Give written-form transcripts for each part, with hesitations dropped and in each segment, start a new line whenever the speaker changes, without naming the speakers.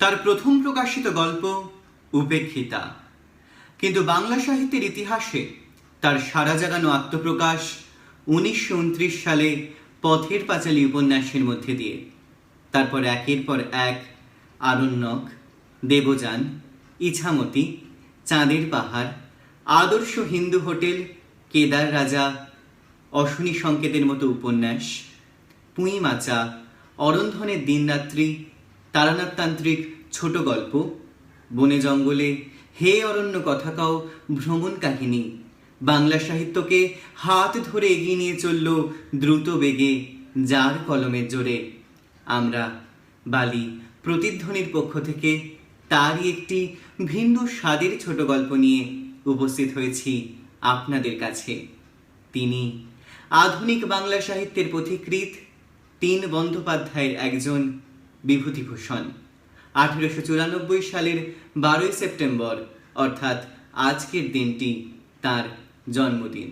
তার প্রথম প্রকাশিত গল্প উপেক্ষিতা, কিন্তু বাংলা সাহিত্যের ইতিহাসে তার সারা জাগানো আত্মপ্রকাশ 1929 সালে পথের পাঁচালী উপন্যাসের মধ্যে দিয়ে। তারপর একের পর এক আরণ্যক, দেবযান, ইছামতি, চাঁদের পাহাড়, আদর্শ হিন্দু হোটেল, কেদার রাজা, অশনি সংকেতের মতো উপন্যাস, পুঁই মাচা, অরন্ধনের দিনরাত্রি, তারানাথতান্ত্রিক ছোট গল্প, বনে জঙ্গলে, হে অরণ্য কথা কও, ভ্রমণ কাহিনী বাংলা সাহিত্যকে হাত ধরে এগিয়ে নিয়ে চলল দ্রুত বেগে, যার কলমের জোরে। আমরা বালি প্রতিধ্বনির পক্ষ থেকে তারই একটি ভিন্ন স্বাদের ছোট গল্প নিয়ে উপস্থিত হয়েছি আপনাদের কাছে। তিনি আধুনিক বাংলা সাহিত্যের পথিকৃৎ তিন বন্দ্যোপাধ্যায়ের একজন, বিভূতিভূষণ। 1894 সালের 12 সেপ্টেম্বর, অর্থাৎ আজকের দিনটি তার জন্মদিন।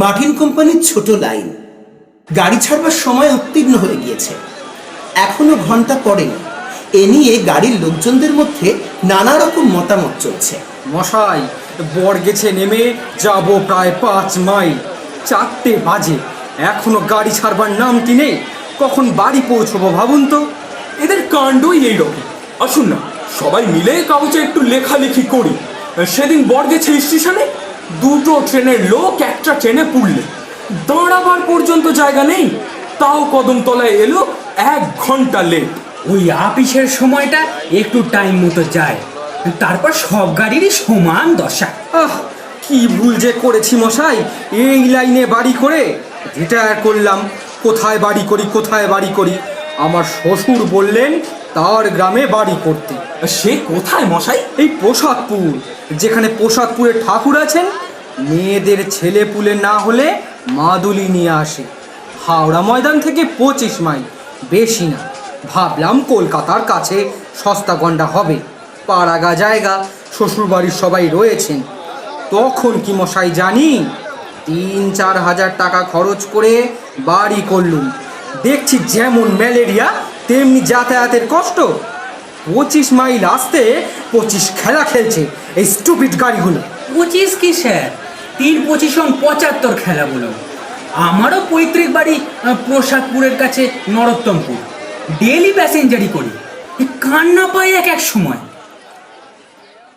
মার্টিন কোম্পানির ছোট লাইন। গাড়ি ছাড়বার সময় উত্তীর্ণ হয়ে গিয়েছে, এখনো ঘন্টা পড়েনি। এ নিয়ে গাড়ির লোকজনদের মধ্যে নানা রকম মতামত চলছে।
মশাই, বরগেছে নেমে যাব প্রায় 5 মাইল, 4টে বাজে, এখনো গাড়ি ছাড়বার নামটি নেই। কখন বাড়ি পৌঁছবো ভাবুন তো।
এদের কাণ্ডই এইরকম। আসুন না, সবাই মিলে কাগজে একটু লেখালেখি করি। সেদিন বরগেছে স্টেশনে 2টো ট্রেনের লোক একটা ট্রেনে পুড়লে, দাঁড়াবার পর্যন্ত জায়গা নেই। তাও কদমতলায় এলো 1 ঘন্টা লেট।
ওই আপিসের সময়টা একটু টাইম মতো যায়, তারপর সব গাড়িরই সমান দশা।
কি ভুল যে করেছি মশাই, এই লাইনে বাড়ি করে রিটায়ার করলাম। কোথায় বাড়ি করি। আমার শ্বশুর বললেন তার গ্রামে বাড়ি করতে।
সে কোথায় মশাই?
এই প্রসাদপুর, যেখানে প্রসাদপুরের ঠাকুর আছেন। মেয়েদের ছেলে পুলে না হলে মাদুলি নিয়ে আসে। হাওড়া ময়দান থেকে 25 মাইল, বেশি না। ভাবলাম কলকাতার কাছে সস্তা গন্ডা হবে, পাড়াগা জায়গা, শ্বশুরবাড়ির সবাই রয়েছেন। তখন কি মশাই জানি, 3-4 হাজার টাকা খরচ করে বাড়ি করলুম। দেখছি যেমন ম্যালেরিয়া তেমনি যাতায়াতের কষ্ট। 25 মাইল আসতে 25 খেলা খেলছে এই স্টুপিড গাড়িগুলো।
25 কি স্যার, 3-25-75 খেলা বলো। আমারও পৈতৃক বাড়ি প্রসাদপুরের কাছে নরোত্তমপুর। ডেলি প্যাসেঞ্জারি করি, কান্না পাই এক সময়।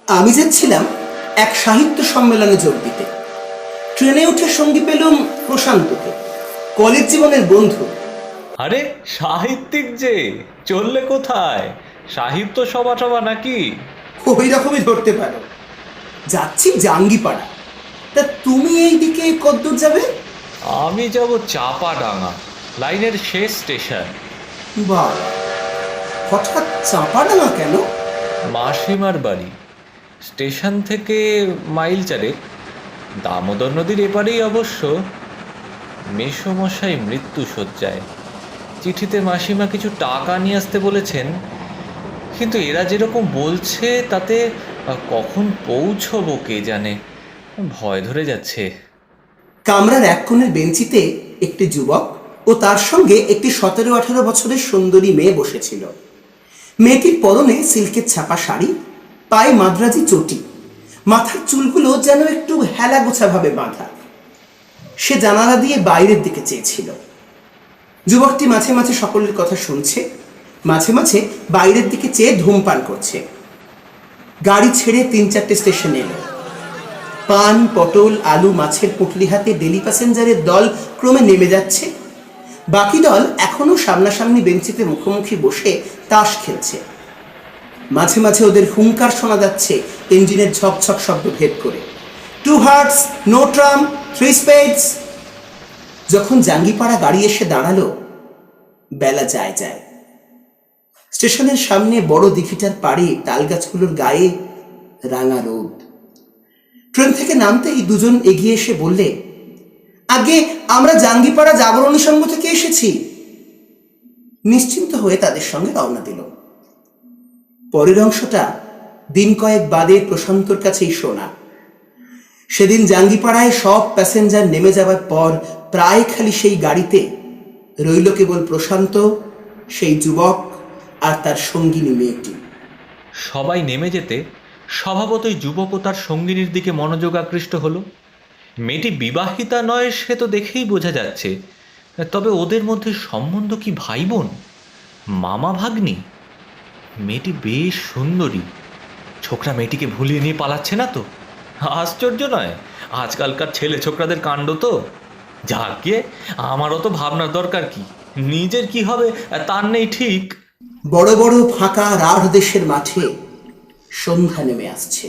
আমি যাচ্ছিলাম এক সাহিত্য সম্মেলনে যোগ দিতে। ট্রেনে উঠে সঙ্গী পেলাম প্রশান্তকে, কলেজ জীবনের বন্ধু।
আরে সাহিত্যিক যে, চললে কোথায়? সাহিত্য সভা টভা নাকি?
ওই রকমই ধরতে পারো। যাচ্ছি জাঙ্গিপাড়া। তা তুমি এই দিকে কতদূর যাবে?
আমি যাব চাপাডাঙ্গা, লাইনের শেষ স্টেশন।
বাহ, হঠাৎ চাপাডাঙ্গা কেন?
মাসিমার বাড়ি স্টেশন থেকে মাইল 4। দামোদর নদীর এপারেই অবশ্য। মেসোমশাই মৃত্যু শয্যায়। চিঠিতে মাসিমা কিছু টাকা নিয়ে আসতে বলেছেন, কিন্তু এরা যেরকম বলছে তাতে কখন পৌঁছবো কে জানে। ভয় ধরে যাচ্ছে।
কামরার এক কোণের বেঞ্চিতে একটি যুবক ও তার সঙ্গে একটি 17-18 বছরের সুন্দরী মেয়ে বসেছিল। মেয়েটির পরনে সিল্কের ছাপা শাড়ি, পায়ে মাদ্রাজি চটি, মাথার চুলগুলো যেন একটু হেলা গোছা ভাবে বাঁধা। সে জানালা দিয়ে বাইরের দিকে চেয়েছিল। যুবকটি মাঝে মাঝে সকলের কথা শুনছে, মাঝে মাঝে বাইরের দিকে চেয়ে ধূমপান করছে। গাড়ি ছেড়ে 3-4টে স্টেশন এলো। পান, পটল, আলু, মাছের পুঁটলি হাতে ডেলি প্যাসেঞ্জারের দল ক্রমে নেমে যাচ্ছে। বাকি দল এখনো সামনাসামনি বেঞ্চিতে মুখোমুখি বসে তাস খেলছে। মাঝে মাঝে ওদের হুঙ্কার শোনা যাচ্ছে ইঞ্জিনের ঝকঝক শব্দ ভেদ করে। 2 হার্টস, নো ট্রাম, 3 স্পেডস। যখন জাঙ্গিপাড়া গাড়ি এসে দাঁড়ালো, বেলা যায়। স্টেশনের সামনে বড় দিঘিটার পাড়ে তালগাছগুলোর গায়ে রাঙা রোদ। ট্রেন থেকে নামতেই দুজন এগিয়ে এসে বললে, আগে আমরা জাঙ্গিপাড়া জাগরণী সংঘ থেকে এসেছি। নিশ্চিন্ত হয়ে তাদের সঙ্গে রওনা দিল। পরের অংশটা দিন কয়েক বাদে প্রশান্তর কাছেই শোনা। সেদিন জাঙ্গিপাড়ায় সব প্যাসেঞ্জার নেমে যাবার পর প্রায় খালি সেই গাড়িতে রইল কেবল প্রশান্ত, সেই যুবক আর তার সঙ্গিনী মেয়েটি।
সবাই নেমে যেতে স্বভাবতই যুবক ও তার সঙ্গিনীর দিকে মনোযোগ আকৃষ্ট হলো। মেয়েটি বিবাহিতা নয় সে তো দেখেই বোঝা যাচ্ছে, তবে ওদের মধ্যে সম্বন্ধ কি ভাই বোন, মামা ভাগ্নি? মেয়েটি বেশ সুন্দরী। ছোকরা মেয়েটিকে ভুলিয়ে নিয়ে পালাচ্ছে না তো? আশ্চর্য নয়, আজকালকার ছেলে ছোকরাদের কাণ্ড তো। যাকে আমারও তো ভাবনার দরকার কি, নিজের কি হবে তার নেই ঠিক।
বড় বড় ফাঁকা রাঢ় দেশের মাঠে সন্ধ্যা নেমে আসছে।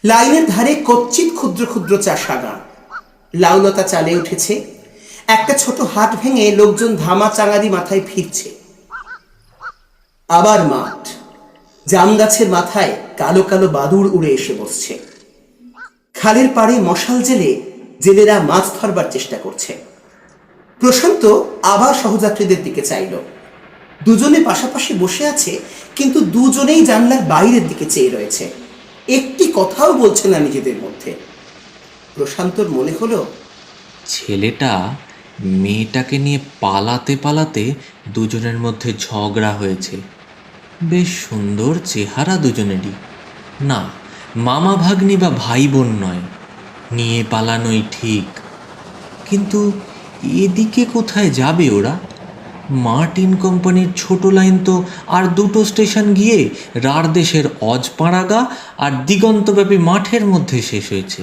লাইনের ধারে কচ্ছিৎ ক্ষুদ্র ক্ষুদ্র চাষাগাঁ, লাউলতা চালে উঠেছে। একটা ছোট হাট ভেঙে লোকজন ধামা চাঙারি মাথায় ফিরছে। আবার মাঠ, জাম গাছের মাথায় কালো কালো বাদুড় উড়ে এসে বসছে। খালের পাড়ে মশাল জেলে জেলেরা মাছ ধরবার চেষ্টা করছে। প্রশান্ত আবার সহযাত্রীদের দিকে চাইল। দুজনে পাশাপাশি বসে আছে, কিন্তু দুজনেই জানলার বাইরের দিকে চেয়ে রয়েছে, একটি কথাও বলছে না নিজেদের মধ্যে। প্রশান্তর মনে হলো
ছেলেটা মেয়েটাকে নিয়ে পালাতে পালাতে দুজনের মধ্যে ঝগড়া হয়েছে। বেশ সুন্দর চেহারা দুজনেরই। না, মামা ভাগ্নি বা ভাই বোন নয়, নিয়ে পালানোই ঠিক। কিন্তু এদিকে কোথায় যাবে ওরা? মার্টিন কোম্পানির ছোট লাইন তো আর দুটো স্টেশন গিয়ে রাঢ়দেশের অজপাড়াগা আর দিগন্তব্যাপী মাঠের মধ্যে শেষ হয়েছে।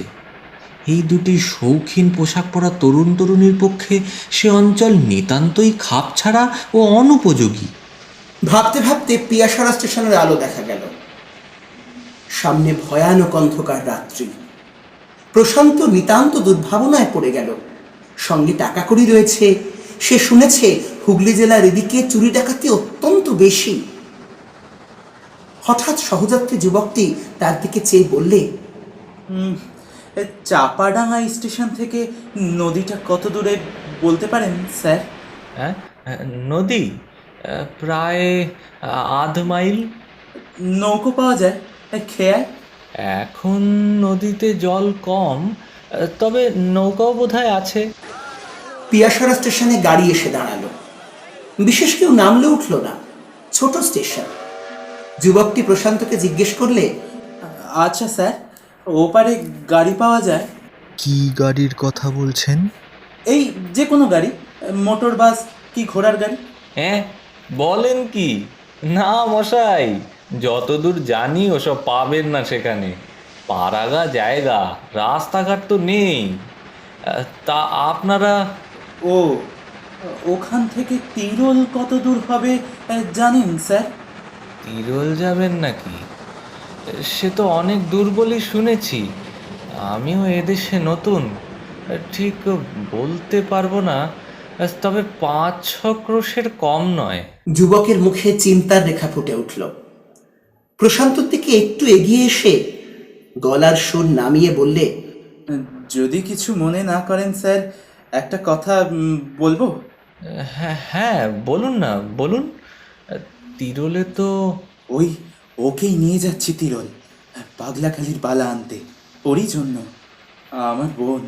এই দুটি শৌখিন পোশাক পরা তরুণ তরুণীর পক্ষে সে অঞ্চল নিতান্তই খাপছাড়া ও অনুপযোগী।
ভাবতে ভাবতে পিয়াসারা স্টেশনের আলো দেখা গেল। সামনে ভয়ানক অন্ধকার রাত্রি। প্রশান্ত নিতান্ত দুর্ভাবনায় পড়ে গেল। সঙ্গে টাকা কড়ি রয়েছে, সে শুনেছে হুগলি জেলার এদিকে চুরি ডাকাতি অত্যন্ত বেশি। হঠাৎ সহযাত্রী যুবকটি তার দিকে চেয়ে বললে,
চাপাডাঙ্গা স্টেশন থেকে নদীটা কত দূরে বলতে পারেন স্যার?
হ্যাঁ, নদী প্রায় আধ মাইল।
নৌকো পাওয়া যায় খেয়ায়?
এখন নদীতে জল কম, তবে নৌকাও বোধহয় আছে।
পিয়াসারা স্টেশনে গাড়ি এসে দাঁড়ালো। বিশেষ কেউ নামলে উঠল না, ছোট স্টেশন। যুবকটি প্রশান্তকে জিজ্ঞেস করলে,
আচ্ছা স্যার, ওপারে গাড়ি পাওয়া যায়?
কি গাড়ির কথা বলছেন?
এই যে কোনো গাড়ি, মোটর বাস কি ঘোড়ার গাড়ি?
হ্যাঁ, বলেন কি? না মশাই, যতদূর জানি ওসব পাবেন না সেখানে। পাড়াগা জায়গা, রাস্তাঘাট তো নেই। তা আপনারা?
ও, ওখান থেকে তিরোল কত দূর হবে জানেন স্যার?
তিরোল যাবেন নাকি? সে তো অনেক দূর বলেই শুনেছি। আমিও এদেশে নতুন, ঠিক বলতে পারবো না, তবে 5-6 ক্রোশের কম নয়।
যুবকের মুখে চিন্তার রেখা ফুটে উঠল। প্রশান্তর দিকে একটু এগিয়ে এসে গলার সুর নামিয়ে বললে,
যদি কিছু মনে না করেন স্যার, একটা কথা বলবো?
হ্যাঁ হ্যাঁ, বলুন না, বলুন। তিরোলে তো
ওই ওকেই নিয়ে যাচ্ছি তিরোল, পাগলাখালির বালা আনতে। ওরই জন্য আমার বোন,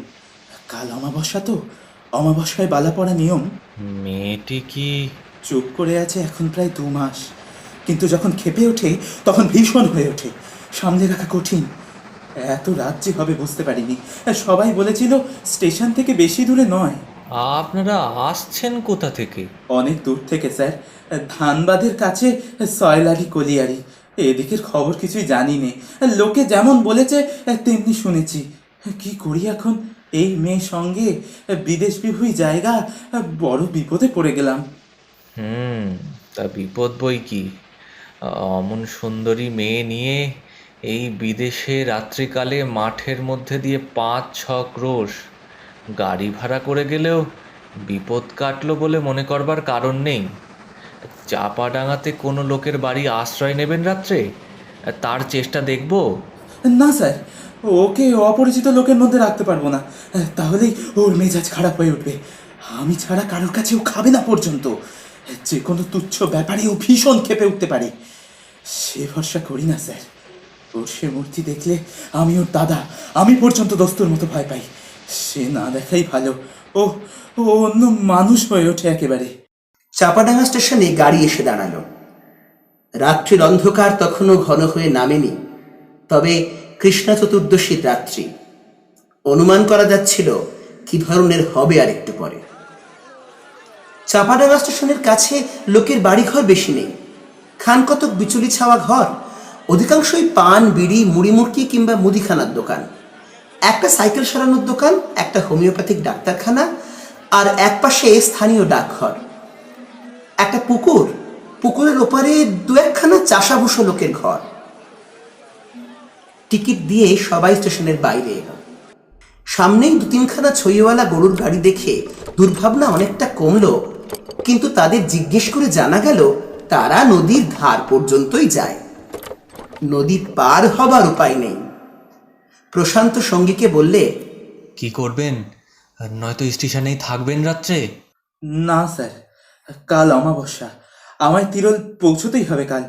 কাল অমাবস্যা তো, অমাবস্যায় বালা পড়া নিয়ম।
মেয়েটি কি?
চুপ করে আছে এখন প্রায় 2 মাস, কিন্তু যখন ক্ষেপে ওঠে তখন ভীষণ হয়ে ওঠে, সামলে রাখা কঠিন। এত রাত যে হবে বুঝতে পারিনি। সবাই বলেছিল স্টেশন থেকে বেশি দূরে নয়।
আপনারা আসছেন কোথা থেকে?
অনেক দূর থেকে স্যার, ধানবাদের কাছে সয়লারি কলিয়ারি। এদিকের খবর কিছুই জানি নে, লোকে যেমন বলেছে তেমনি শুনেছি। কি করি এখন? এই মেয়ে সঙ্গে, বিদেশ বিভূই জায়গা, বড় বিপদে পড়ে গেলাম।
তা বিপদ বই কি। অমন সুন্দরী মেয়ে নিয়ে এই বিদেশে রাত্রিকালে মাঠের মধ্যে দিয়ে 5-6 ক্রোশ গাড়ি ভাড়া করে গেলেও বিপদ কাটলো বলে মনে করবার কারণ নেই। চাপাডাঙ্গাতে কোনো লোকের বাড়ি আশ্রয় নেবেন রাত্রে, তার চেষ্টা দেখব?
না স্যার, ওকে অপরিচিত লোকের মধ্যে রাখতে পারবো না, তাহলেই ওর মেজাজ খারাপ হয়ে উঠবে। আমি ছাড়া কারোর কাছে ও খাবে না পর্যন্ত। যে কোনো তুচ্ছ ব্যাপারে ও ভীষণ ক্ষেপে উঠতে পারে। সে ভরসা করি না স্যার। ওর সে মূর্তি দেখলে আমি ওর দাদা, আমি পর্যন্ত দস্তুর মতো ভয় পাই। সে না দেখাই ভালো। ও ও অন্য মানুষ হয়ে ওঠে একেবারে।
চাপাডাঙ্গা স্টেশনে গাড়ি এসে দাঁড়ালো। রাত্রির অন্ধকার তখনও ঘন হয়ে নামেনি, তবে কৃষ্ণা চতুর্দশীর রাত্রি। অনুমান করা যাচ্ছিল কি ধরনের হবে আর একটু পরে। চাপাডাঙ্গা স্টেশনের কাছে লোকের বাড়িঘর বেশি নেই, খান কতক বিচুলি ছাওয়া ঘর, অধিকাংশই পান, বিড়ি, মুড়ি মুড়কি কিংবা মুদিখানার দোকান। একটা সাইকেল সারানোর দোকান, একটা হোমিওপ্যাথিক ডাক্তারখানা, আর একপাশে স্থানীয় ডাকঘর। একটা পুকুর, পুকুরের ওপারে দু একখানা চাষাভুষো লোকের ঘর। টিকিট দিয়ে সবাই স্টেশনের বাইরে এলো। সামনেই দু তিনখানা ছইওয়ালা গরুর গাড়ি দেখে দুর্ভাবনা অনেকটা কমলো, কিন্তু তাদের জিজ্ঞেস করে জানা গেল তারা নদীর ধার পর্যন্তই যায়, নদী পার হবার উপায় নেই। প্রশান্ত সঙ্গীকে বললে,
কি করবেন? নয়তো স্টেশনেই থাকবেন রাত্রে?
না স্যার, কাল অমাবস্যা, আমায় তিরোল পৌঁছতেই হবে কাল।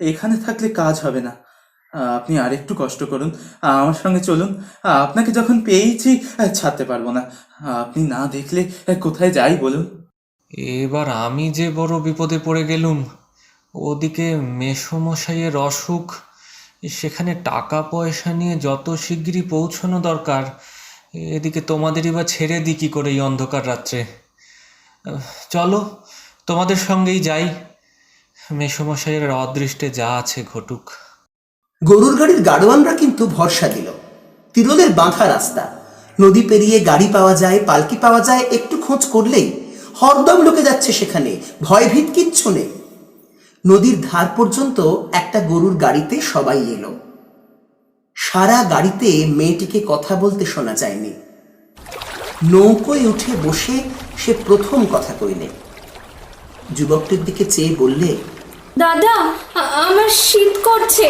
এখানে থাকলে কাজ হবে না। আপনি আর একটু কষ্ট করুন, আমার সঙ্গে চলুন। আপনাকে যখন পেয়েছি ছাড়তে পারবো না। আপনি না দেখলে কোথায় যাই বলুন?
এবার আমি যে বড় বিপদে পড়ে গেলুম। ওদিকে মেসোমশাইয়ের অসুখ, সেখানে টাকা পয়সা নিয়ে যত শিগগিরই পৌঁছানো দরকার, এদিকে তোমাদেরই বা ছেড়ে দিই কী করে এই অন্ধকার রাত্রে। চলো, তোমাদের সঙ্গেই যাই। মেসোমশাইয়ের অদৃষ্টে যা আছে ঘটুক।
গরুর গাড়ির গাড়োয়ানরা কিন্তু ভরসা দিল। তিরোলের বাঁধা রাস্তা, নদী পেরিয়ে গাড়ি পাওয়া যায়, পালকি পাওয়া যায়, একটু খোঁজ করলেই হরদম লোকে যাচ্ছে সেখানে, ভয়ভীত কিচ্ছু নেই। নদীর ধার পর্যন্ত একটা গরুর গাড়িতে সবাই এলো। সারা গাড়িতে মেয়েটিকে কথা বলতে শোনা যায়নি। নৌকোয় উঠে বসে সে প্রথম কথা কইলে। যুবকটির দিকে চেয়ে বললে,
দাদা, আমার শীত করছে,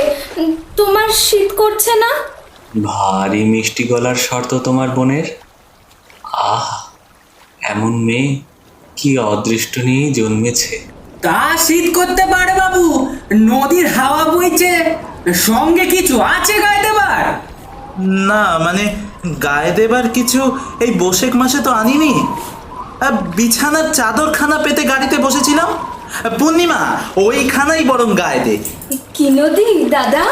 তোমার শীত করছে না?
ভারী মিষ্টি গলার শর্ত তোমার বোনের। আহ, এমন মেয়ে কি অদৃষ্ট নিয়েই জন্মেছে।
তা শীত করতে পারে বাবু, নদীর হাওয়া বইছে, সঙ্গে কিছু আছে গায়ে দেবার?
না মানে গায়ে দেবার কিছু এই বৈশাখ মাসে তো আনিনি। বিছানার চাদরখানা পেতে গাড়িতে বসেছিলাম। পূর্ণিমা, ওইখানাই বরং গায়ে দে।
কি নদী দাদা?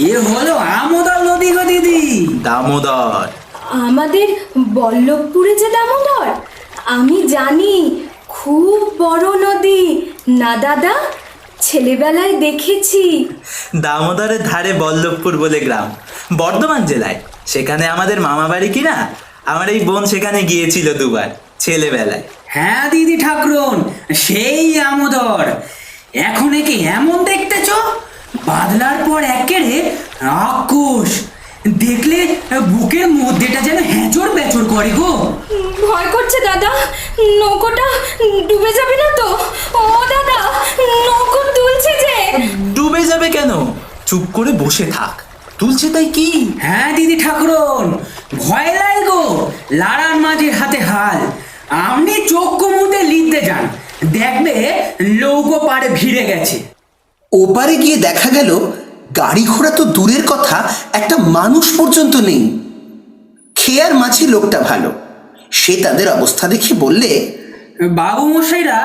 এ হলো আমোদর নদী গো দিদি।
দামোদর।
আমাদের বল্লভপুরে যে দামোদর, আমি জানি, খুব বড় নদী না দাদা? ছেলেবেলায় দেখেছি।
দামোদরের ধারে বল্লভপুর বলে গ্রাম, বর্ধমান জেলায়। সেখানে আমাদের মামা বাড়ি কিনা। আমার এই বোন সেখানে গিয়েছিল দুবার ছেলেবেলায়।
হ্যাঁ দিদি ঠাকুরন, সেই আমোদর। এখন একে এমন দেখতেছ, বাদলার পর একেরে রাক্ষস। দেখলে বুকের মধ্যেটা যেন হ্যাঁচড় ব্যাচড় করে গো।
ভয় করছে দাদা, নৌকোটা ডুবে যাবে না তো? ও দাদা, নৌকো তুলছে যে।
ডুবে যাবে কেন? চুপ করে বসে থাক, তুলছে তাই কি?
হ্যাঁ দিদি ঠাকুরন, ভয় লাই গো। লাড়ার মাঝে হাতে হাল, আপনি চোখ মুদে লিখতে যান, দেখবে নৌকো পাড়ে ভিড়ে গেছে।
ওপারে গিয়ে দেখা গেল গাড়ি ঘোড়া তো দূরের কথা, একটা মানুষ পর্যন্ত নেই। খেয়ার মাঝি লোকটা ভালো, সে তাদের অবস্থা দেখে বললে,
বাবু মশাইরা,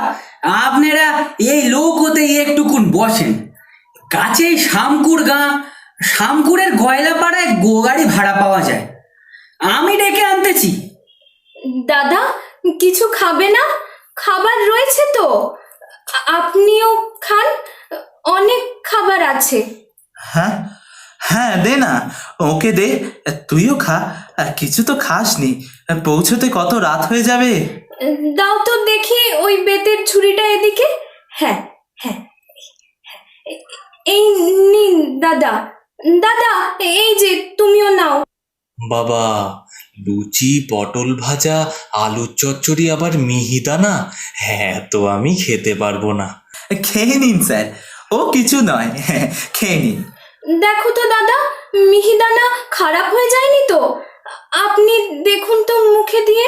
আপনারা এই নৌকোতে একটুকুন বসেন। কাছেই শামকুর গাঁ, শামকুরের গয়লাপাড়ায় গাড়ি ভাড়া পাওয়া যায়, আমি ডেকে আনতেছি।
দাদা, কিছু খাবে না? খাবার রয়েছে তো, আপনিও খান, অনেক খাবার আছে।
হ্যাঁ হ্যাঁ, দে না, ওকে দে, তুইও খা। কিছু তো খাসনি, পৌঁছতে কত রাত হয়ে যাবে।
দাও তো দেখি ওই বেতের ছুরিটা এদিকে। হ্যাঁ হ্যাঁ, এই নিন দাদা। দাদা, এই যে তুমিও নাও।
বাবা, লুচি, পটল ভাজা, আলুর চচ্চড়ি, আবার মিহিদানা, হ্যাঁ তো আমি খেতে পারবো না।
খেয়ে নিন স্যার, ও কিছু নয়, খেয়ে নিন।
দেখো তো দাদা, মিহিদানা খারাপ হয়ে যায়নি তো? আপনি দেখুন তো মুখে দিয়ে।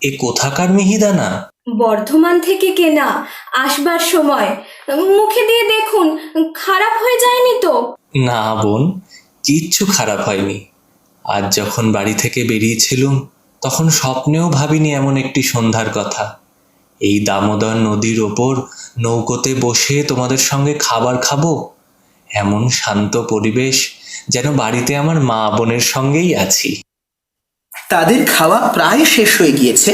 এ কোথাকার মিহিদানা?
বর্ধমান থেকে কেনা, আসবার সময়। মুখে দিয়ে দেখুন, খারাপ হয়ে যায়নি তো?
না বোন, কিচ্ছু খারাপ হয়নি। আজ যখন বাড়ি থেকে বেরিয়েছিলুম তখন স্বপ্নেও ভাবিনি এমন একটি সন্ধ্যার কথা। এই দামোদর নদীর ওপর নৌকোতে বসে তোমাদের সঙ্গে খাবার খাবো, এমন শান্ত পরিবেশ যেন বাড়িতে আমার মা বোনের সঙ্গেই আছি।
তাদের খাওয়া প্রায় শেষ হয়ে গিয়েছে।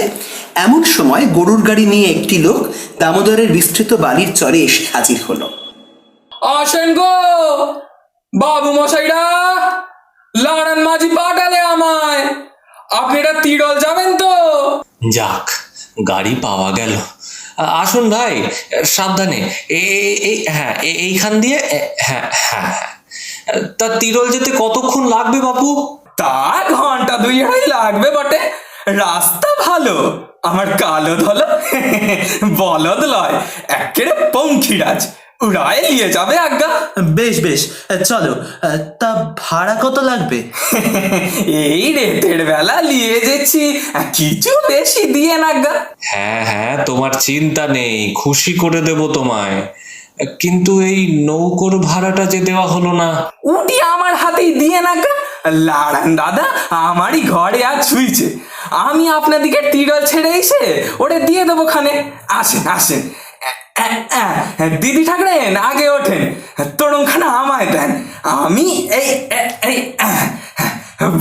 এমন সময় গরুর গাড়ি নিয়ে একটি লোক দামোদরের বিস্তৃত বাড়ির চরে এসে হাজির হলো।
আসেন গো বাবু মশাইরা, লাড়ান মাঝি পাঠালে আমায়। আপনারা তিরল যাবেন তো?
যাক, গাড়ি পাওয়া গেল। আসুন ভাই, সাবধানে। হ্যাঁ, এইখান দিয়ে। হ্যাঁ হ্যাঁ হ্যাঁ। তা তিরল যেতে কতক্ষণ লাগবে বাপু?
তা ঘন্টা 2-2.5 লাগবে বটে। রাস্তা ভালো, আমার কালো ধলো বলদ লয়, একেবারে পঙ্খিরাজ, উড়ায় নিয়ে যাবে আজ্ঞা।
বেশ বেশ, চলো। তা ভাড়া কত লাগবে?
এই রেতের বেলা নিয়ে যেছি, কিছু বেশি দিয়ে না আজ্ঞা।
হ্যাঁ হ্যাঁ, তোমার চিন্তা নেই, খুশি করে দেব তোমায়। কিন্তু এই নৌকোর ভাড়াটা যে দেওয়া হলো না।
উটি আমার হাতেই দিয়ে না আজ্ঞা। লাড়ান দাদা আমারই ঘরে আজ ছুঁইছে, আমি আপনাদিকে তিরল ছেড়ে এসে ওরে দিয়ে দেবো খানে। আসেন আসেন, দিদি ঠাকরেন আগে ওঠেন, তরুণখানা আমায় দেন। আমি এই এই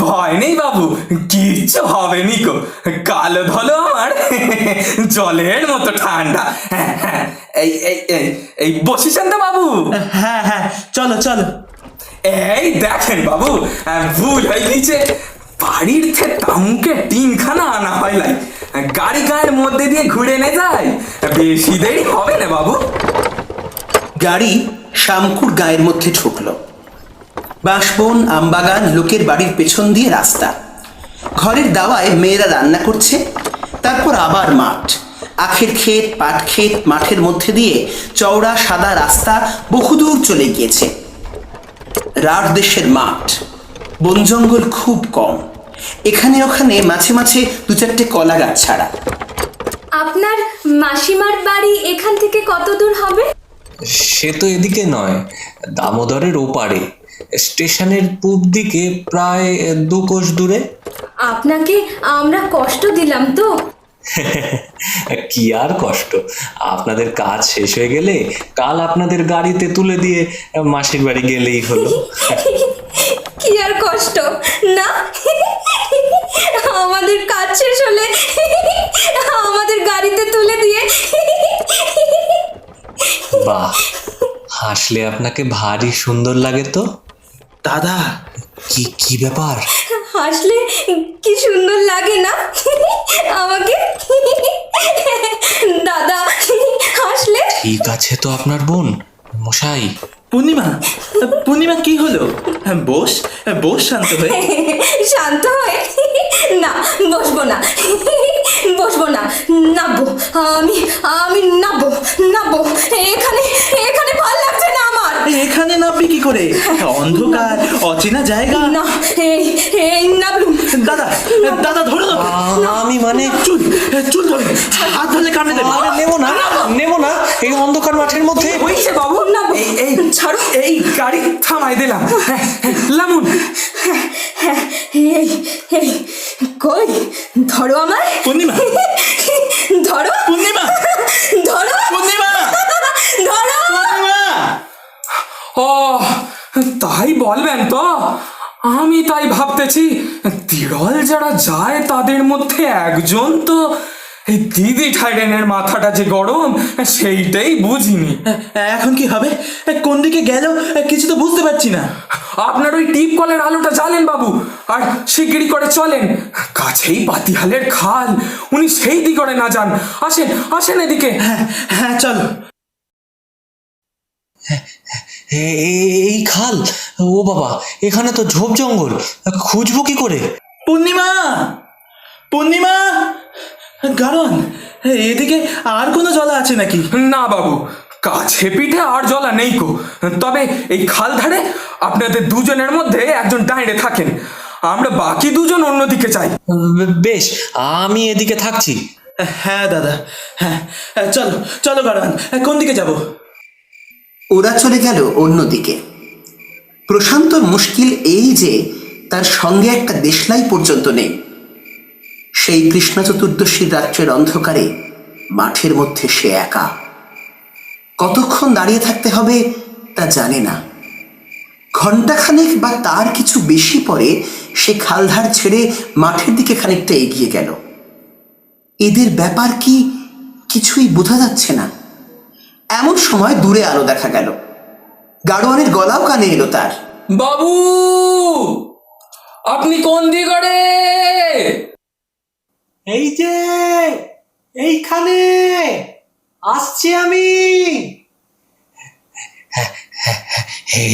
ভয় নেই বাবু, কিচ্ছু হবে নিকো। কালো ধলো আমার জলের মতো ঠান্ডা। এই এই এই এই বসেছেন তো বাবু?
হ্যাঁ হ্যাঁ, চলো চলো।
এই দেখেন বাবু, ভুল হয়ে গেছে। বাড়ির থেকে তামুকে 3খানা আনা হয় লাই, গাড়ি গায়ের মধ্যে দিয়ে ঘুরে নে যায়, বেশি দেরি হবে না বাবু।
গাড়ি শামকুর গায়ের মধ্যে ঢুকলো। বাঁশবন, আমবাগান, লোকের বাড়ির পেছন দিয়ে রাস্তা। ঘরের দাওয়ায় মেয়েরা রান্না করছে। তারপর আবার মাঠ, আখের ক্ষেত, পাট ক্ষেত, মাঠের মধ্যে দিয়ে চওড়া সাদা রাস্তা বহুদূর চলে গিয়েছে। রাঢ় দেশের মাঠ, বন জঙ্গল খুব কম, এখানে ওখানে মাঝে মাঝে 2-4টে কলা গাছ ছাড়া।
আপনার মাসিমার বাড়ি এখান থেকে কত দূর হবে?
সে তো এদিকে নয়, দামোদরের ওপারে, স্টেশনের পূব দিকে প্রায় 2 কোষ দূরে।
আপনাকে আমরা কষ্ট দিলাম তো?
কি আর কষ্ট, আপনাদের কাজ শেষ হয়ে গেলে কাল আপনাদের গাড়িতে তুলে দিয়ে মাসির বাড়ি গেলেই হলো।
কি আর কষ্ট না, আমাদের কাজ শেষ হলে আমাদের গাড়িতে তুলে দিয়ে।
বাহ, হাসলে আপনাকে ভারী সুন্দর লাগে তো।
দাদা,
কি কি ব্যাপার?
হাসলে কি সুন্দর লাগে না আমাকে? দাদা হাসলে।
ঠিক আছে তো আপনার বোন মশাই।
পূর্ণিমা, পূর্ণিমা কি হলো? বস বস, শান্ত হয়ে।
শান্ত হয়ে? না, বসবো না, বসবো না, নাববো। আমি আমি নাববো, নাববো। এখানে এখানে ভাল লাগছে না আমার।
এখানে নামবি কি করে? অন্ধকার, অচেনা জায়গা।
না, এই এই নাবলুম।
দাদা, দাদা ধরো না।
আমি মানে
চুল চুল ধরে, হাত ধরলে কামড়ে দেবে।
আরে নেবো না, নেবো না, এই অন্ধকার মাঠের মধ্যে।
হয়েছে বাবু,
নাববো।
এই ছাড়ো, এই গাড়ি থামাই দিলাম। লামুন,
এই এই কই, ধরো আমায়।
পূর্ণিমা,
ধরো
পূর্ণিমা,
ধরো
পূর্ণিমা,
ধরো।
পূর্ণিমা।
ও তাই বলবেন তো? আমি তাই ভাবতেছি, তিরল যারা যায় তাদের মধ্যে একজন তো এই দিদি ঠাইরেনের মাথাটা যে গরম, সেইটাই বুঝিনি।
এখন কি হবে? কোন দিকে গেল কিছু তো বুঝতে পারছি না।
আপনার ওই টিপ কলের আলোটা জ্বালেন বাবু, আর শিগগিরি করে চলেন। কাছেই পাতিহালের খাল, উনি সেই দিক করে না যান। আসেন আসেন এদিকে।
হ্যাঁ হ্যাঁ, চলো।
এই খাল? ও বাবা, এখানে তো ঝোপ জঙ্গল, খুঁজবো কি করে?
পূর্ণিমা, পূর্ণিমা, গারণ, এদিকে আর কোনো জলা আছে নাকি?
না বাবু, কাছে পিঠে আর জলা নেই কো। তবে এই খাল ধারে আপনাদের দুজনের মধ্যে একজন দাঁড়িয়ে থাকেন, আমরা বাকি দুজন অন্যদিকে যাই।
বেশ, আমি এদিকে থাকছি।
হ্যাঁ দাদা, হ্যাঁ, চলো চলো গারণ, কোন দিকে যাব?
ওরা চলে গেল অন্যদিকে। প্রশান্তর মুশকিল এই যে তার সঙ্গে একটা দেশলাই পর্যন্ত নেই। সেই কৃষ্ণা চতুর্দশীর রাত্রের অন্ধকারে মাঠের মধ্যে সে একা। কতক্ষণ দাঁড়িয়ে থাকতে হবে তা জানে না। ঘণ্টাখানেক বা তার কিছু বেশি পরে সে খালধার ছেড়ে মাঠের দিকে খানিকটা এগিয়ে গেল। এদের ব্যাপার কি কিছুই বোঝা যাচ্ছে না। এমন সময় দূরে আলো দেখা গেল। গাড়োয়ানের গলাও কানে এলো তার।
বাবু, আপনি কোন দিকে?
এই যে এইখানে আসছি আমি।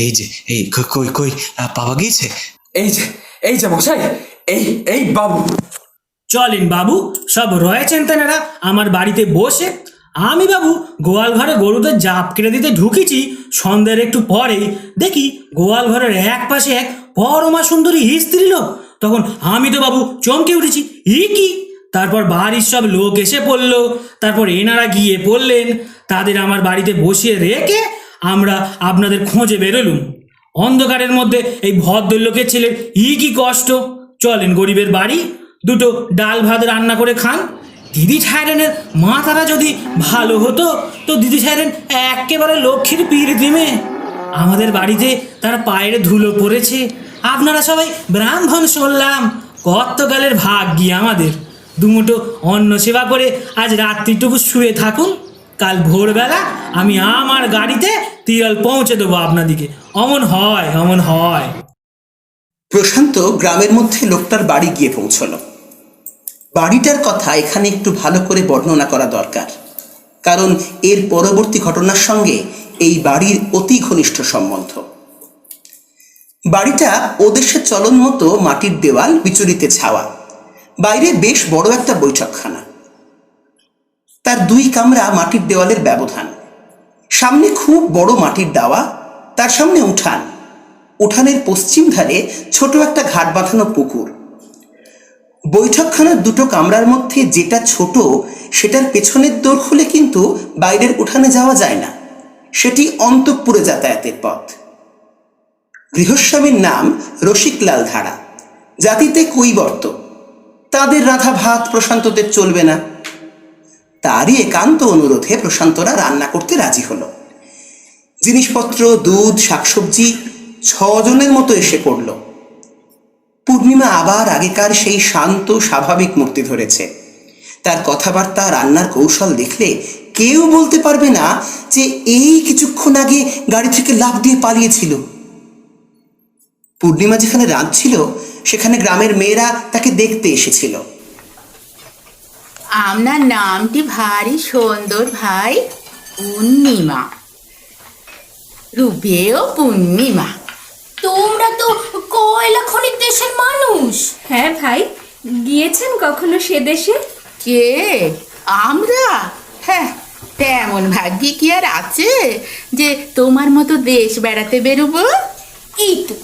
এই যে এই কই কই পাওয়া গিয়েছে?
এই যে মশাই, এই বাবু।
চলেন বাবু, সব রয়েছেন তেনারা আমার বাড়িতে বসে। আমি বাবু গোয়াল ঘরে গরুদের জাপ কেটে দিতে ঢুকেছি। সন্ধ্যের একটু পরেই দেখি গোয়াল ঘরের এক পাশে এক পরমা সুন্দরী স্ত্রী লোক। তখন আমি তো বাবু চমকে উঠেছি, কি! তারপর বাড়ির সব লোক এসে পড়লো। তারপর এনারা গিয়ে পড়লেন। তাদের আমার বাড়িতে বসিয়ে রেখে আমরা আপনাদের খোঁজে বেরোলুম। অন্ধকারের মধ্যে এই ভদ্রলোকের ছেলের কি কষ্ট। চলেন গরিবের বাড়ি, দুটো ডাল ভাত রান্না করে খান। দিদি ঠায়রানের মাথাটা যদি ভালো হতো তো দিদি ঠায়রান একেবারে লক্ষ্মীর পীড়িতি মেয়ে। আমাদের বাড়িতে তার পায়ের ধুলো পড়েছে। আপনারা সবাই ব্রাহ্মণ শুনলাম, কতকালের ভাগ্যি আমাদের। দুমুটো অন্ন সেবা করে আজ রাত্রিটুকু শুয়ে থাকুন। কাল ভোরবেলা আমি আমার গাড়িতে তিরল পৌঁছে দেবো আপনাদিকে। অমন হয়।
প্রশান্ত গ্রামের মধ্যে লোকটার বাড়ি গিয়ে পৌঁছল। বাড়িটার কথা এখানে একটু ভালো করে বর্ণনা করা দরকার, কারণ এর পরবর্তী ঘটনার সঙ্গে এই বাড়ির অতি ঘনিষ্ঠ সম্বন্ধ। বাড়িটা ওদেশের চলন মতো মাটির দেওয়াল, বিচুরিতে ছাওয়া। বাইরে বেশ বড় একটা বৈঠকখানা। তার 2 কামরা মাটির দেওয়ালের ব্যবধান। সামনে খুব বড় মাটির দাওয়া, তার সামনে উঠান। উঠানের পশ্চিম ধারে ছোট একটা ঘাট বাঁধানো পুকুর। বৈঠকখানার 2টো কামরার মধ্যে যেটা ছোট সেটার পেছনের দোর খুলে কিন্তু বাইরের উঠানে যাওয়া যায় না। সেটি অন্তঃপুরে যাতায়াতের পথ। গৃহস্বামীর নাম রসিকলাল ধারা, জাতিতে কৈবর্ত। তাদের রাধা ভাত প্রশান্তদের চলবে না। তারই একান্ত অনুরোধে প্রশান্তরা রান্না করতে রাজি হলো। জিনিসপত্র, দুধ, শাকসবজি 6 জনের মতো এসে পড়ল। পূর্ণিমা আবার আগেকার সেই শান্ত স্বাভাবিক মূর্তি ধরেছে। তার কথাবার্তা, রান্নার কৌশল দেখলে কেউ বলতে পারবে না যে এই কিছুক্ষণ আগে গাড়ি থেকে লাফ দিয়ে পালিয়েছিল। পূর্ণিমা যেখানে রাঁধছিল সেখানে গ্রামের মেয়েরা তাকে দেখতে এসেছিল।
আপনার নামটি ভারী সুন্দর ভাই, পূর্ণিমা। রূপেও পূর্ণিমা।
তোমরা তো কয়লা খনির দেশের মানুষ। হ্যাঁ ভাই, গিয়েছেন কখনো সে দেশে?
কে? আমরা? হ্যাঁ, তেমন ভাগ্যি কি আর আছে যে তোমার মতো দেশ বেড়াতে বেরোবো?
এই তো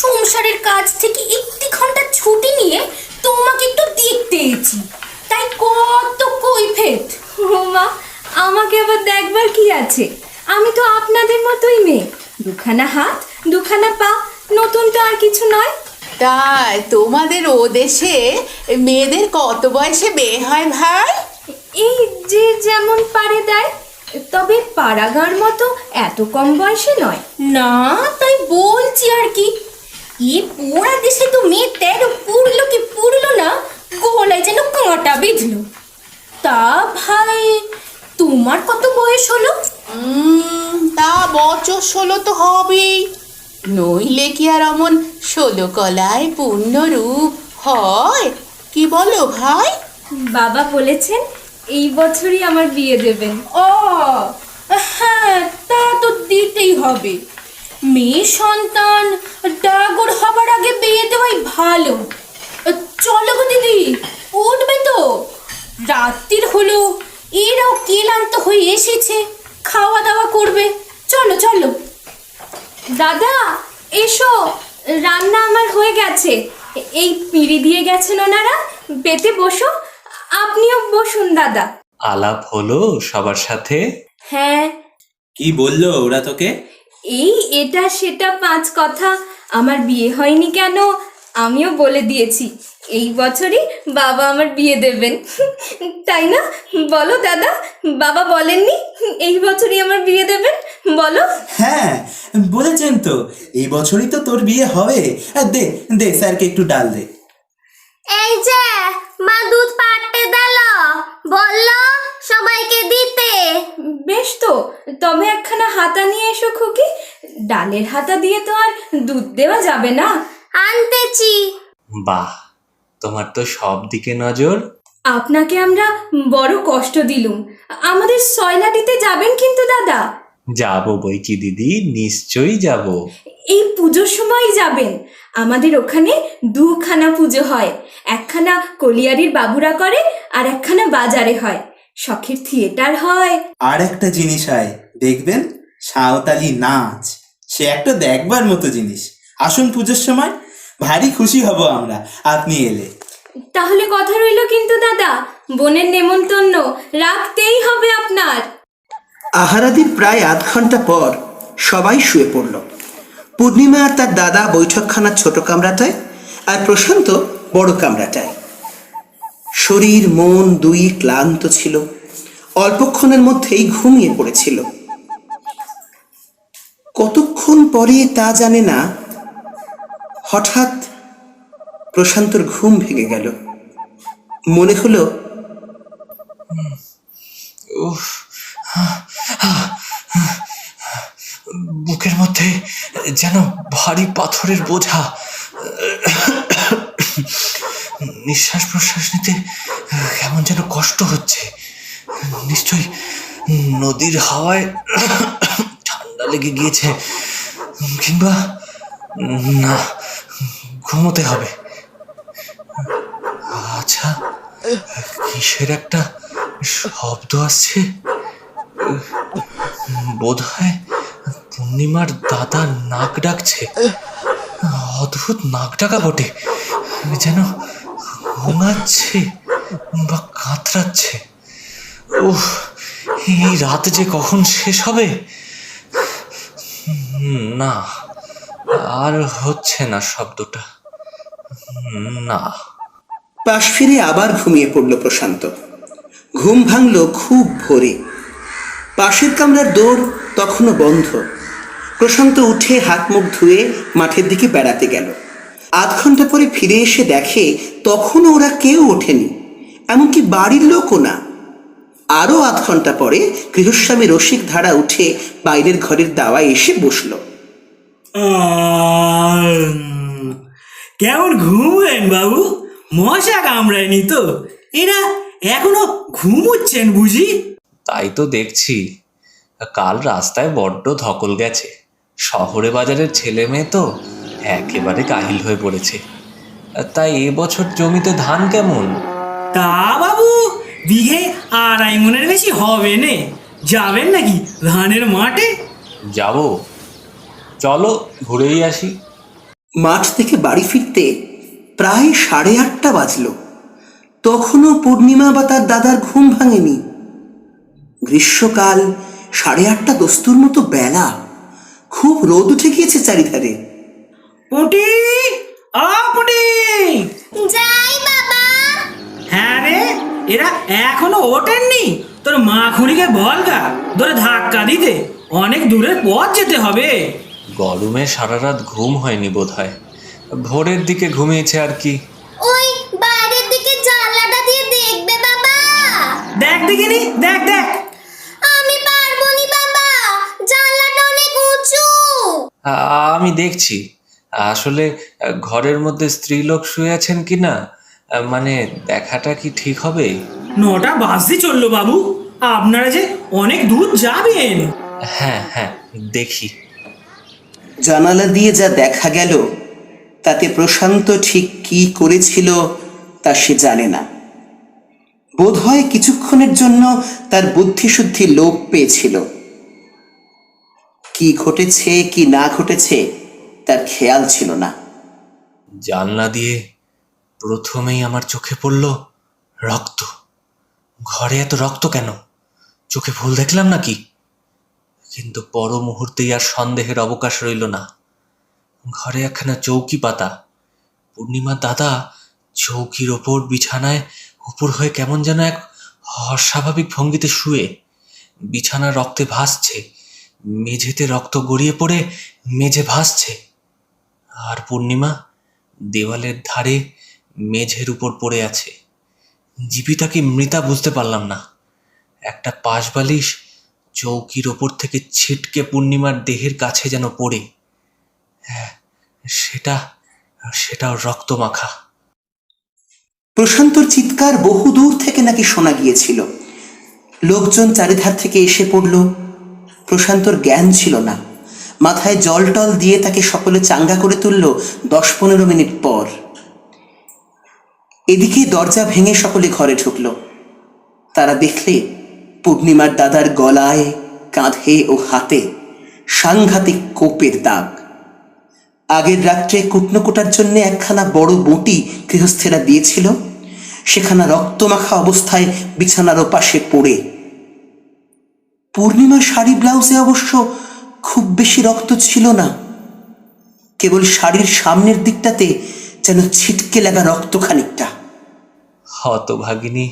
সংসারের কাজ থেকে 1 ঘন্টা ছুটি নিয়ে তোমাকে একটু দেখতে এসেছি, তাই কত কৈফিয়ত। ও মা, আমাকে আবার দেখবার কি আছে? আমি তো আপনাদের মতোই মেয়ে, 2খানা হাত 2খানা পা, নতুন তো আর কিছু নয়।
তাই তোমাদের ও দেশে মেয়েদের কত বয়সে বিয়ে হয় ভাই?
এই যে যেমন পারে দেয়, তবে পাড়াগাঁর মতো এত কম বয়সে নয়। না, তাই বলছি আর কি। এ পোড়া দেশে তো মেয়ে 13 পুরলো না, গলায় যেন কাঁটা বিঁধলো। তা ভাই, তোমার কত বয়স হলো?
তা বছর 16 তো হবেই, নইলে কি আর অমন 16 কলায় পূর্ণ রূপ হয়? কি বলো ভাই?
বাবা বলেছেন এই বছরই আমার বিয়ে দেবেন। ও হ্যাঁ, তা তো দিতেই হবে। মেয়ে সন্তান ডাগর হবার আগে বিয়ে দেওয়াই ভালো। চলো গো দিদি, উঠবে তো? রাত্রির হলো, এরাও ক্লান্ত হয়ে এসেছে, খাওয়া দাওয়া করবে। চলো চলো। দাদা এসো, রান্না আমার হয়ে গেছে। এই পিঁড়ি দিয়ে গেছেন ওনারা, বেতে বসো। আপনিও বসুন দাদা।
আলাপ হলো সবার সাথে?
হ্যাঁ।
কি বললো ওরা তোকে?
এই এটা সেটা 5 কথা, আমার বিয়ে হয়নি কেন আমিও বলে দিয়েছি। এই বছরই বাবা আমার বিয়ে দেবেন, তাই না? বলো দাদা, বাবা বলেননি এই বছরই আমার বিয়ে দেবেন? বলো।
হ্যাঁ, বলেছেন তো, এই বছরই তো তোর বিয়ে হবে। দে দে স্যারকে একটু ডাল দে।
এই যে মা দুধ পাড়তে দিল, বললো সবাইকে দিতে। বেশ তো, তবে একখানা হাতা নিয়ে এসো খুকি। ডালের হাতা দিয়ে তো আর দুধ দেওয়া যাবে না। আনতেছি।
বাহ, তোমার তো সব দিকে নজর।
আপনাকে আমরা বড় কষ্ট দিলুম, আমাদের সয়লাটিতে যাবেন কিন্তু দাদা?
যাবো বই কি দিদি, নিশ্চয়ই যাব।
এই পুজোর সময় যাবেন। আমাদের ওখানে 2খানা পুজো হয়, একখানা কলিয়ারির বাবুরা করে আর একখানা বাজারে হয়। শখের থিয়েটার হয়।
আর একটা জিনিস হয়, দেখবেন, সাঁওতালি নাচ। সে একটা দেখবার মতো জিনিস। আসুন পুজোর সময়, ভারী খুশি হব আমরা আপনি এলে।
তাহলে কথা রইল কিন্তু দাদা, বোনের নেমন্তন্ন রাখতেই হবে আপনার।
আহারাদির প্রায় আধ ঘন্টা পর সবাই শুয়ে পড়ল। পূর্ণিমা আর তার দাদা বৈঠকখানার ছোট কামরাটায়, আর প্রশান্ত বড় কামরাটায়। শরীর মন দুই ক্লান্ত ছিল, অল্পক্ষণের মধ্যেই ঘুমিয়ে পড়েছিল। কতক্ষণ পরে তা জানে না, হঠাৎ প্রশান্তর ঘুম ভেঙে গেল। মনে হলো
বুকের মধ্যে যেন ভারী পাথরের বোঝা। নিঃশ্বাস প্রশ্বাস নিতে কেমন যেন কষ্ট হচ্ছে। নিশ্চয়ই নদীর হাওয়ায় ঠান্ডা লেগে গিয়েছে, কিংবা না, ঘুমোতে হবে। আচ্ছা, কিসের একটা শব্দ আসছে। বোধহয় পূর্ণিমার দাদা নাক ডাকছে। অদ্ভুত নাক ডাকা বটে, যেন ঘুমাচ্ছে বা কাতরাচ্ছে। উফ, এই রাত যে কখন শেষ হবে। না, আর হচ্ছে না শব্দটা। না।
পাশ ফিরে আবার ঘুমিয়ে পড়ল প্রশান্ত। ঘুম ভাঙল খুব ভোরে। পাশের কামরার দোর তখনও বন্ধ। প্রশান্ত উঠে হাত মুখ ধুয়ে মাঠের দিকে বেড়াতে গেল। আধ ঘন্টা পরে ফিরে এসে দেখে তখনও ওরা কেউ ওঠেনি, এমনকি বাড়ির লোকও না। আরও আধ ঘন্টা পরে গৃহস্বামী রসিক ধারা উঠে বাইরের ঘরের দাওয়ায় এসে বসল।
কেমন ঘুমলেন বাবু? মশা কামড়ায়নি তো? এরা এখনো ঘুমোচ্ছেন বুঝি?
তাই তো দেখছি। কাল রাস্তায় বড্ড ধকল গেছে। শহরে বাজারের ছেলে মেয়ে তো একেবারে কাহিল হয়ে পড়েছে। তাই এবছর জমিতে ধান কেমন?
তা বাবু, বিঘে 2.5 মনের বেশি হবে নে। যাবেন নাকি ধানের মাঠে?
যাব, চলো ঘুরেই আসি।
মাঠ থেকে বাড়ি ফিরতে প্রায় 8:30 বাজল। তখনও পূর্ণিমা বা তার দাদার ঘুম ভাঙেনি। গ্রীষ্মকাল, 8:30 দস্তুর মতো বেলা। খুব রোদ উঠে গিয়েছে চারিধারে।
পুটি, ও পুটি!
যাই বাবা।
হ্যাঁ রে, এরা এখনো ওঠেননি? তোর মা খুড়িকে বল গা, ধরে ধাক্কা দিতে। অনেক দূরের পথ যেতে হবে।
গরমে সারা রাত ঘুম হয়নি বোধহয়। ভোরের দিকে ঘুমিয়েছে আর কি।
ওই বাইরের দিকে জানলাটা দিয়ে দেখবে বাবা।
দেখ দেখিনি, দেখ দেখ।
আমি পারবো নি বাবা, জানলাটা অনেক উঁচু।
আমি দেখছি। আসলে ঘরের মধ্যে স্ত্রীলোক শুয়ে আছেন কি না, মানে দেখাটা কি ঠিক হবে?
9টা বাজতে চললো বাবু, আপনারা যে অনেক দূর যাবেন।
হ্যাঁ হ্যাঁ, দেখি।
জানালা দিয়ে যা দেখা গেল তাতে প্রশান্ত ঠিক কি করেছিল তা সে জানে না। বোধহয় কিছুক্ষণের জন্য তার বুদ্ধিশুদ্ধি লোপ পেয়েছিল। কি ঘটেছে কি না ঘটেছে তার খেয়াল ছিল না।
জানলা দিয়ে প্রথমেই আমার চোখে পড়ল রক্ত। ঘরে এত রক্ত কেন? চোখে ভুল দেখলাম নাকি? কিন্তু পর মুহূর্তেই আর সন্দেহের অবকাশ রইল না। ঘরে একখানা চৌকি পাতা। পূর্ণিমার দাদা চৌকির ওপর বিছানায় উপর হয়ে কেমন যেন এক অস্বাভাবিক ভঙ্গিতে শুয়ে। বিছানা রক্তে ভাসছে, মেঝেতে রক্ত গড়িয়ে পড়ে মেঝে ভাসছে। আর পূর্ণিমা দেওয়ালের ধারে মেঝের উপর পড়ে আছে। জীবিতা কি মৃতা বুঝতে পারলাম না। একটা পাশ বালিশ চৌকির ওপর থেকে ছিটকে পূর্ণিমার দেহের কাছে যেন পড়ে। হ্যাঁ, সেটাও রক্ত মাখা।
প্রশান্তর চিৎকার বহু দূর থেকে নাকি শোনা গিয়েছিল। লোকজন চারিধার থেকে এসে পড়ল। প্রশান্তর জ্ঞান ছিল না। মাথায় জল টল দিয়ে তাকে সকলে চাঙ্গা করে তুলল 10-15 মিনিট পর। এদিকে দরজা ভেঙে সকলে ঘরে ঢুকল। তারা দেখলে পূর্ণিমার দাদার গলায়, কাঁধে ও হাতে সাংঘাতিক কোপের দাগ। আগের রাত্রে কুটনো কোটার জন্য একখানা বড় বঁটি গৃহস্থেরা দিয়েছিল, সেখানা রক্তমাখা অবস্থায় বিছানার ওপাশে পড়ে। পূর্ণিমার শাড়ি ব্লাউজে অবশ্য খুব বেশি রক্ত ছিল না, কেবল শাড়ির সামনের দিকটাতে যেন ছিটকে লাগা রক্ত খানিকটা।
হতভাগিনী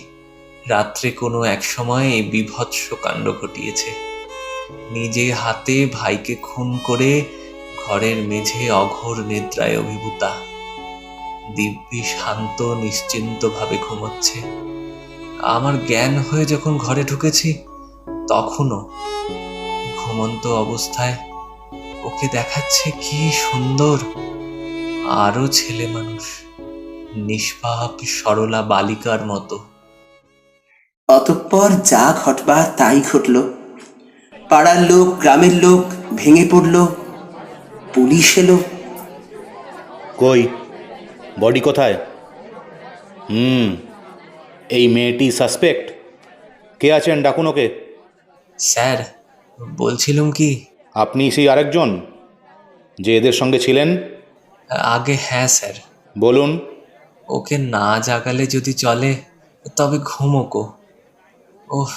রাত্রে কোনো এক সময় এই বীভৎস কাণ্ড ঘটিয়েছে। নিজে হাতে ভাইকে খুন করে ঘরের মেঝে অঘোর নিদ্রায় অভিভূতা। দিব্যি শান্ত নিশ্চিন্তভাবে ঘুমোচ্ছে। আমার জ্ঞান হয়ে যখন ঘরে ঢুকেছি তখনও ঘুমন্ত অবস্থায় ওকে দেখাচ্ছে কি সুন্দর, আরো ছেলে মানুষ, নিষ্পাপ সরলা বালিকার মতো।
অতঃপর যা ঘটবার তাই ঘটল। পাড়ার লোক, গ্রামের লোক ভেঙে পড়ল। পুলিশ এলো।
কই বডি কোথায়? এই মেয়েটি সাসপেক্ট। কে আছেন? ডাকুন ওকে।
স্যার, বলছিলাম কি,
আপনি সেই আরেকজন যে এদের সঙ্গে ছিলেন?
আগে হ্যাঁ স্যার।
বলুন।
ওকে না জাগালে যদি চলে তবে ঘুমোকো। ওহ,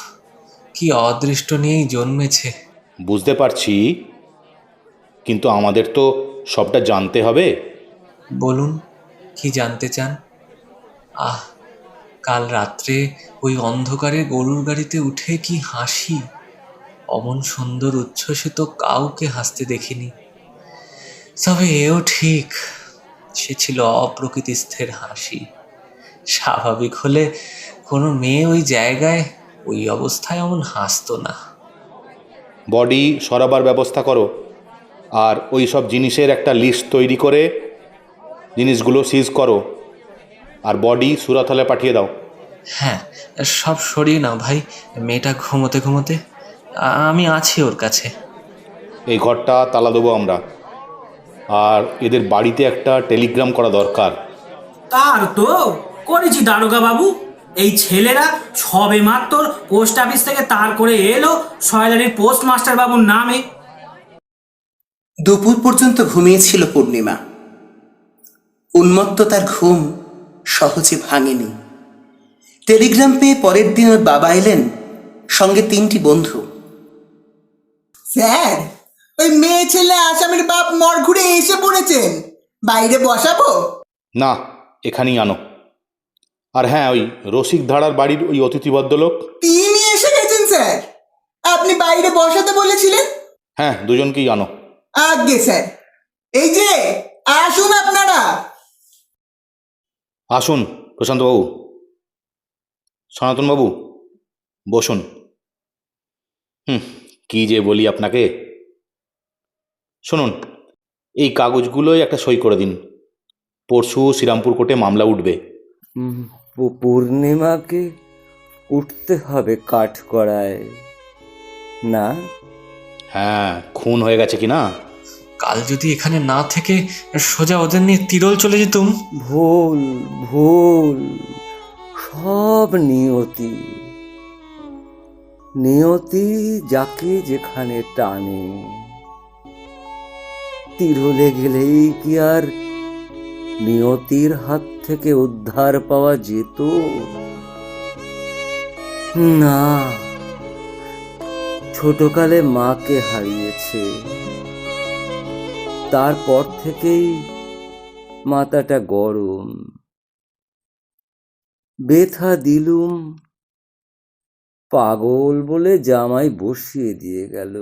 কি অদৃষ্ট নিয়েই জন্মেছে।
বুঝতে পারছি, কিন্তু আমাদের তো সবটা জানতে হবে।
বলুন, কি জানতে চান? কাল রাত্রে ওই অন্ধকারে গরুর গাড়িতে উঠে কি হাসি! অমন সুন্দর উচ্ছ্বসিত কাউকে হাসতে দেখিনি। তবে এও ঠিক, সে ছিল অপ্রকৃতিস্থের হাসি। স্বাভাবিক হলে কোনো মেয়ে ওই জায়গায় ওই অবস্থায় অমন হাসতো না।
বডি সরাবার ব্যবস্থা করো, আর ওই সব জিনিসের একটা লিস্ট তৈরি করে জিনিসগুলো সিজ করো, আর বডি সুরাত হলে পাঠিয়ে দাও।
হ্যাঁ, সব সরিয়ে নাও ভাই। মেয়েটা ঘুমোতে ঘুমোতে, আমি আছি ওর কাছে।
এই ঘরটা তালা দেবো আমরা, আর এদের বাড়িতে একটা টেলিগ্রাম করা দরকার।
তার তো করেছি দারোগা বাবু। এই ছেলেরা সবে মাত্র পোস্ট অফিস থেকে তার করে এলো সয়লারির পোস্টমাস্টার বাবুর নামে।
দুপুর পর্যন্ত ঘুমিয়েছিল পূর্ণিমা। উন্মত্ত তার ঘুম সহজে ভাঙেনি। টেলিগ্রাম পেয়ে পরের দিন ওর বাবা এলেন, সঙ্গে 3টি বন্ধু।
স্যার, ওই মেয়ে ছেলে আসামির বাপ মর ঘুরে এসে পড়েছেন, বাইরে বসাবো?
না, এখানেই আনো। আর হ্যাঁ, ওই রসিক ধাড়ার বাড়ির ওই অতিথি ভদ্রলোক
তিনি এসে গেছেন স্যার, আপনি বাইরে বসাতে বলেছিলেন।
হ্যাঁ, দুজনকেই আনো।
আজ্ঞে স্যার। এই যে আসুন আপনারা।
আসুন প্রশান্তবাবু, সনাতনবাবু, বসুন। কি যে বলি আপনাকে। শুনুন, এই কাগজগুলোই একটা সই করে দিন। পরশু শ্রীরামপুর কোর্টে মামলা উঠবে।
পূর্ণিমাকে উঠতে হবে কাঠগড়ায় না?
হ্যাঁ, খুন হয়ে গেছে কি না?
কাল যদি এখানে না থেকে সোজা ওদের নিয়ে তিরোল চলে যেতুম।
ভুল ভুল, সব নিয়তি। নিয়তি যাকে যেখানে টানে। তিরোলে গেলেই কি আর নিয়তির হাত থেকে উদ্ধার পাওয়া যেত? না, ছোটকালে মাকে হারিয়েছে। তারপর থেকেই মাথাটা গরম। ব্যথা দিলুম, পাগল বলে জামাই বসিয়ে দিয়ে গেল।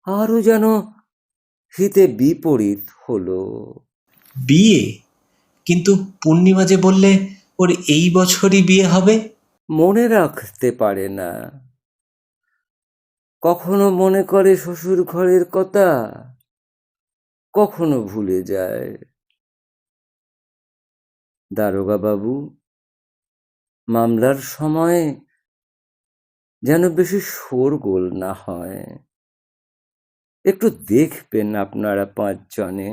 আরো যেন হিতে বিপরীত হলো।
বিয়ে? কিন্তু পূর্ণিমা যে বললে ওর এই বছরই বিয়ে হবে।
মনে রাখতে পারে না। কখনো মনে করে শ্বশুর ঘরের কথা, কখনো ভুলে যায়। দারোগা বাবু, মামলার সময় যেন বেশি শোরগোল না হয়। একটু দেখবেন আপনারা 5 জনে।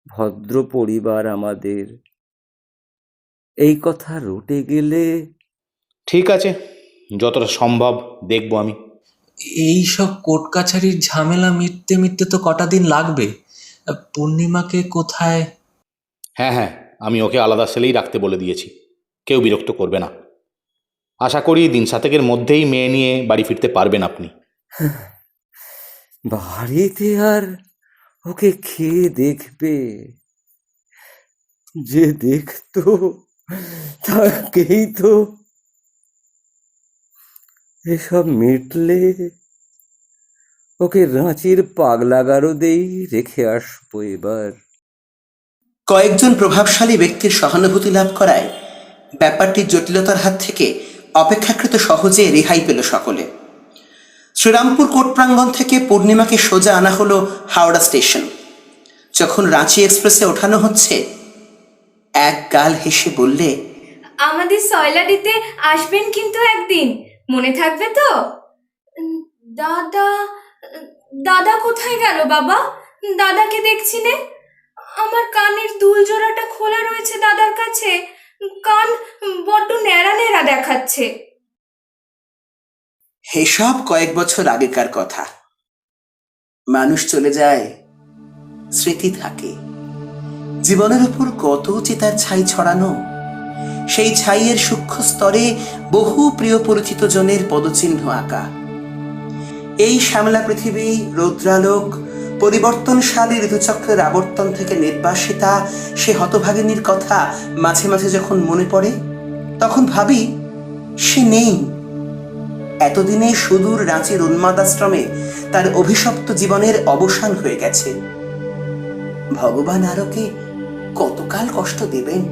ভদ্র পরিবার আমাদের, এই কথা রটে গেলে।
ঠিক আছে, যতটা সম্ভব দেখব আমি।
এই সব কোর্ট কাছারির ঝামেলা মিটতে মিটতে তো কটা দিন লাগবে। পূর্ণিমাকে কোথায়?
হ্যাঁ হ্যাঁ, আমি ওকে আলাদা সেলেই রাখতে বলে দিয়েছি। কেউ বিরক্ত করবে না। আশা করি দিন-7 মধ্যেই মেয়ে নিয়ে বাড়ি ফিরতে পারবেন আপনি।
বাড়িতে আর ওকে খেয়ে দেখবে? যে দেখতো তাকেই তো। এসব মিটলে ওকে রাঁচির পাগলাগারদেই রেখে আসবো এবার।
কয়েকজন প্রভাবশালী ব্যক্তির সহানুভূতি লাভ করায় ব্যাপারটির জটিলতার হাত থেকে অপেক্ষাকৃত সহজে রেহাই পেল সকলে। শ্রীরামপুর কোর্ট প্রাঙ্গণ থেকে পূর্ণিমাকে সোজা আনা হলো হাওড়া স্টেশন। যখন রাঁচি এক্সপ্রেসে ওঠানো হচ্ছে, এক গাল হেসে বললে,
আমাদের সয়লাডিতে আসবেন কিন্তু একদিন, মনে থাকবে তো? দাদা, দাদা কোথায় গেল বাবা? দাদাকে দেখছি নে। আমার কানের দুল জোড়াটা খোলা রয়েছে দাদার কাছে, কান বড্ড ন্যাড়া ন্যাড়া দেখাচ্ছে।
এসব কয়েক বছর আগেকার কথা। মানুষ চলে যায়, স্মৃতি থাকে। জীবনের উপর কত চিতার ছাই ছড়ানো। সেই ছাইয়ের সূক্ষ্ম স্তরে বহু প্রিয় পরিচিত জনের পদচিহ্ন আঁকা। এই শ্যামলা পৃথিবী, রৌদ্রালোক, পরিবর্তনশালী ঋতুচক্রের আবর্তন থেকে নির্বাসিতা সে হতভাগিনীর কথা মাঝে মাঝে যখন মনে পড়ে, তখন ভাবি সে নেই। এতদিনে সুদূর রাঁচির উন্মাদাশ্রমে তার অভিশপ্ত জীবনের অবসান হয়ে গেছে। ভগবান আরোকে কতকাল কষ্ট দেবেন।